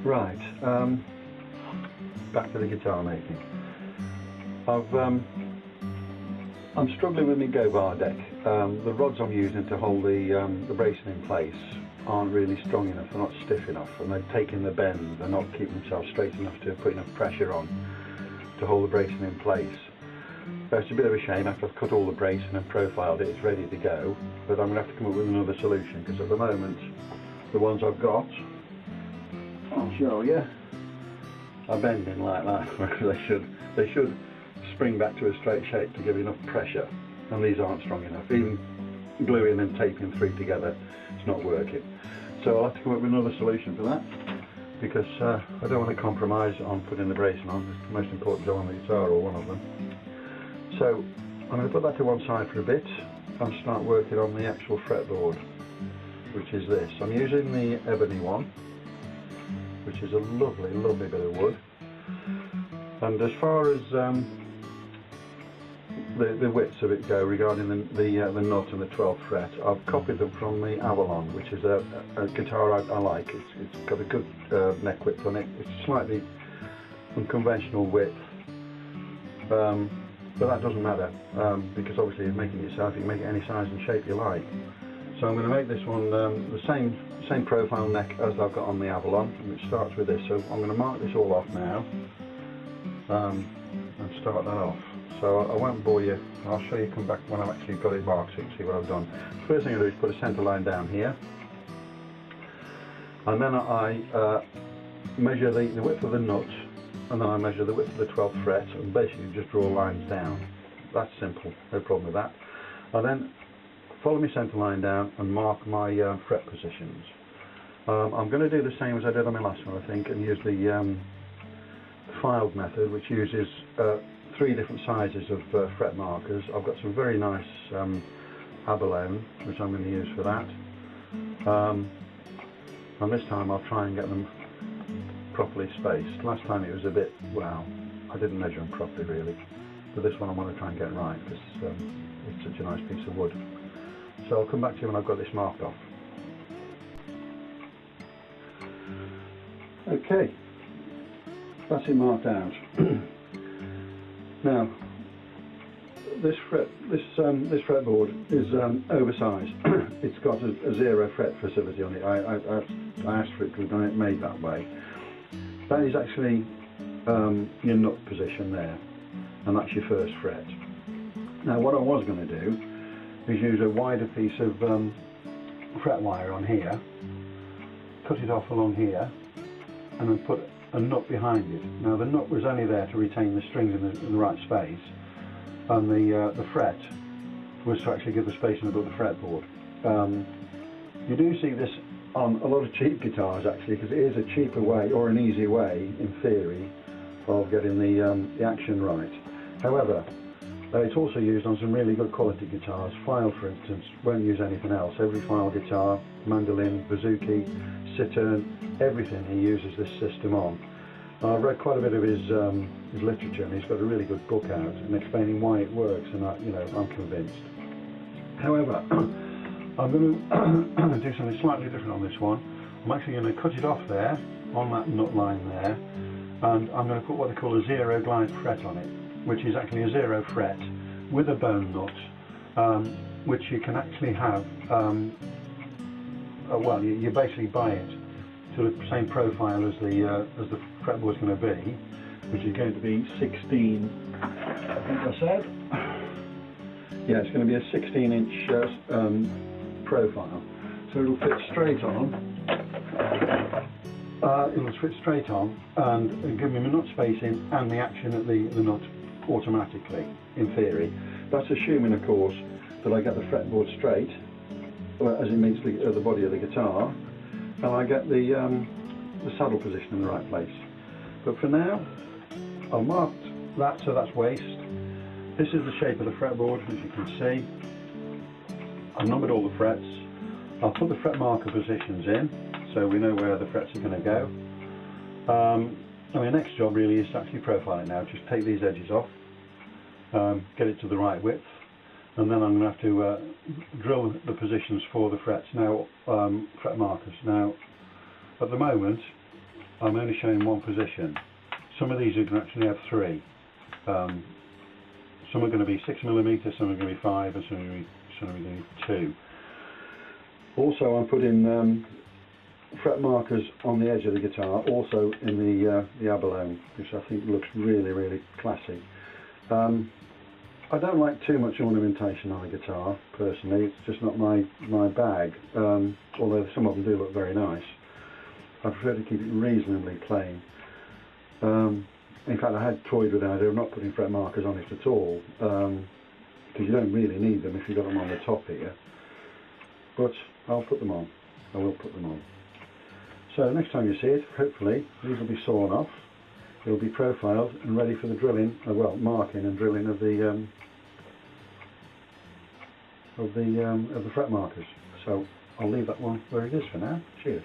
Right, back to the guitar making. I'm struggling with my go bar deck. The rods I'm using to hold the bracing in place aren't really strong enough, they're not stiff enough, and they're taking the bend, they're not keeping themselves straight enough to put enough pressure on to hold the bracing in place. So it's a bit of a shame. After I've cut all the bracing and profiled it, it's ready to go, but I'm going to have to come up with another solution, because at the moment the ones I've got, I'll show you, are bending like that. they should spring back to a straight shape to give enough pressure, and these aren't strong enough. Even gluing and taping three together, it's not working. So I'll have to come up with another solution for that, because I don't want to compromise on putting the bracing on. It's the most important job on the guitar, or one of them. So I'm going to put that to one side for a bit and start working on the actual fretboard, which is this. I'm using the ebony one, which is a lovely, lovely bit of wood. And as far as the widths of it go, regarding the nut and the 12th fret, I've copied them from the Avalon, which is a guitar I like. It's got a good neck width on it. It's slightly unconventional width, but that doesn't matter, because obviously you're making it yourself. You can make it any size and shape you like. So I'm going to make this one the same profile neck as I've got on the Avalon, and it starts with this. So I'm going to mark this all off now and start that off. So I won't bore you. I'll show you come back when I've actually got it marked so you can see what I've done. First thing I do is put a centre line down here, and then I measure the width of the nut, and then I measure the width of the 12th fret, and basically just draw lines down. That's simple, no problem with that. I then follow my centre line down and mark my fret positions. I'm going to do the same as I did on my last one, I think, and use the filed method, which uses 3 different sizes of fret markers. I've got some very nice abalone, which I'm going to use for that. And this time I'll try and get them properly spaced. Last time it was a bit, well, I didn't measure them properly really, but this one I want to try and get right, because it's such a nice piece of wood. So I'll come back to you when I've got this marked off. Okay, that's it marked out. Now, this fretboard is oversized. It's got a 0 fret facility on it. I asked for it to be made that way. That is actually your nut position there, and that's your 1st fret. Now, what I was going to do is use a wider piece of fret wire on here, cut it off along here, and then put a nut behind it. Now, the nut was only there to retain the strings in the right space, and the fret was to actually give the spacing above the fretboard. You do see this on a lot of cheap guitars actually, because it is a cheaper way, or an easy way in theory, of getting the action right. However, it's also used on some really good quality guitars. File, for instance, won't use anything else. Every file guitar, mandolin, bouzouki, cittern, everything he uses this system on. I've read quite a bit of his literature, and he's got a really good book out and explaining why it works, and I'm convinced. However, I'm going to do something slightly different on this one. I'm actually going to cut it off there, on that nut line there, and I'm going to put what they call a 0 glide fret on it, which is actually a 0 fret with a bone nut, which you can actually have, well, you basically buy it to the same profile as the fretboard's going to be, which is going to be 16, I think I said. Yeah, it's going to be a 16-inch profile, so it'll fit straight on. It'll fit straight on and give me the nut spacing and the action at the nut automatically, in theory. That's assuming, of course, that I get the fretboard straight as it meets the body of the guitar, and I get the saddle position in the right place. But for now, I've marked that, so that's waist. This is the shape of the fretboard, as you can see. I've numbered all the frets. I'll put the fret marker positions in, so we know where the frets are going to go. And my next job really is to actually profile it now. Just take these edges off, get it to the right width, and then I'm going to have to drill the positions for the frets now, fret markers. Now, at the moment, I'm only showing one position. Some of these are going to actually have 3. Some are going to be 6mm, some are going to be 5, and some are going to be 2. Also, I'm putting fret markers on the edge of the guitar, also in the abalone, which I think looks really, really classy. I don't like too much ornamentation on a guitar, personally. It's just not my bag, although some of them do look very nice. I prefer to keep it reasonably plain. In fact, I had toyed with the idea of not putting fret markers on it at all, because you don't really need them if you've got them on the top here. But I'll put them on. I will put them on. So next time you see it, hopefully these will be sawn off. They'll be profiled and ready for the drilling, well, marking and drilling of the fret markers. So I'll leave that one where it is for now. Cheers.